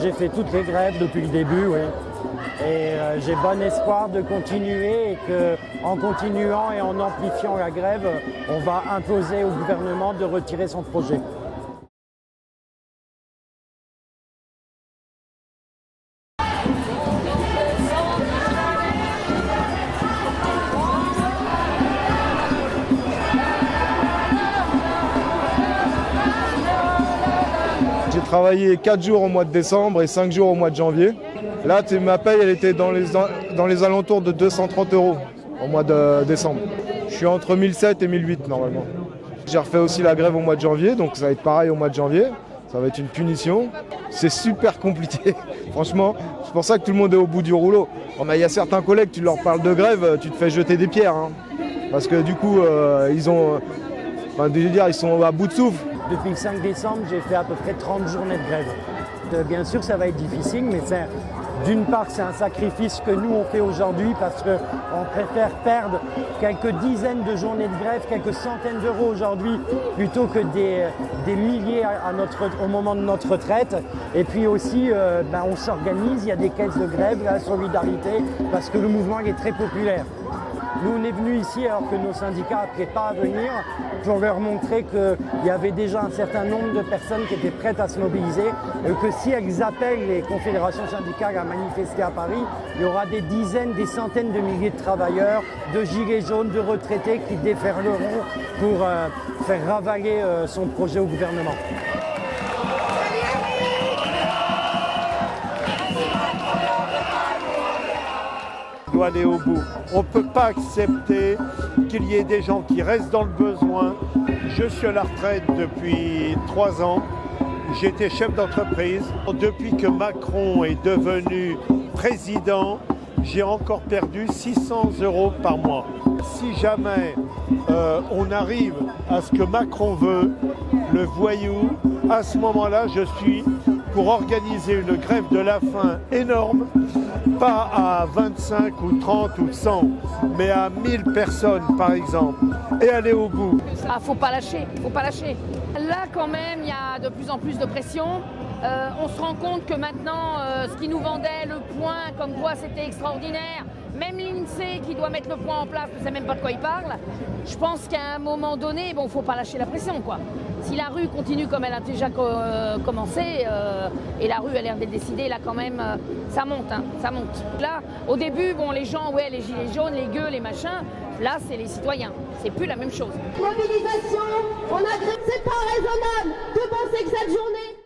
J'ai fait toutes les grèves depuis le début, oui. Et j'ai bon espoir de continuer et qu'en continuant et en amplifiant la grève, on va imposer au gouvernement de retirer son projet. J'ai travaillé 4 jours au mois de décembre et 5 jours au mois de janvier. Là, ma paye, elle était dans les alentours de 230 € au mois de décembre. Je suis entre 1007 et 1008 normalement. J'ai refait aussi la grève au mois de janvier, donc ça va être pareil au mois de janvier. Ça va être une punition. C'est super compliqué, franchement. C'est pour ça que tout le monde est au bout du rouleau. Il y a certains collègues, tu leur parles de grève, tu te fais jeter des pierres. Parce que du coup, ils sont à bout de souffle. Depuis le 5 décembre, j'ai fait à peu près 30 journées de grève. Bien sûr, ça va être difficile, mais d'une part, c'est un sacrifice que nous, on fait aujourd'hui parce qu'on préfère perdre quelques dizaines de journées de grève, quelques centaines d'euros aujourd'hui, plutôt que des milliers au moment de notre retraite. Et puis aussi, on s'organise, il y a des caisses de grève, la solidarité, parce que le mouvement est très populaire. Nous, on est venus ici alors que nos syndicats n'appelaient pas à venir pour leur montrer qu'il y avait déjà un certain nombre de personnes qui étaient prêtes à se mobiliser et que si elles appellent les confédérations syndicales à manifester à Paris, il y aura des dizaines, des centaines de milliers de travailleurs, de gilets jaunes, de retraités qui déferleront pour faire ravaler son projet au gouvernement. Doit aller au bout. On ne peut pas accepter qu'il y ait des gens qui restent dans le besoin. Je suis à la retraite depuis 3 ans. J'étais chef d'entreprise. Depuis que Macron est devenu président, j'ai encore perdu 600 € par mois. Si jamais on arrive à ce que Macron veut, le voyou, à ce moment-là, je suis pour organiser une grève de la faim énorme, pas à 25 ou 30 ou 100, mais à 1000 personnes par exemple, et aller au bout. Ah, faut pas lâcher, faut pas lâcher. Là quand même, il y a de plus en plus de pression. On se rend compte que maintenant, ce qui nous vendait le point, comme quoi c'était extraordinaire, même l'INSEE qui doit mettre le point en place ne sait même pas de quoi il parle. Je pense qu'à un moment donné, il ne faut pas lâcher la pression, quoi. Si la rue continue comme elle a déjà commencé, et la rue a l'air d'être décidée, là quand même, ça monte, ça monte. Là, au début, les gens, les gilets jaunes, les gueux, les machins, là c'est les citoyens, c'est plus la même chose. Mobilisation, c'est pas raisonnable de penser que cette journée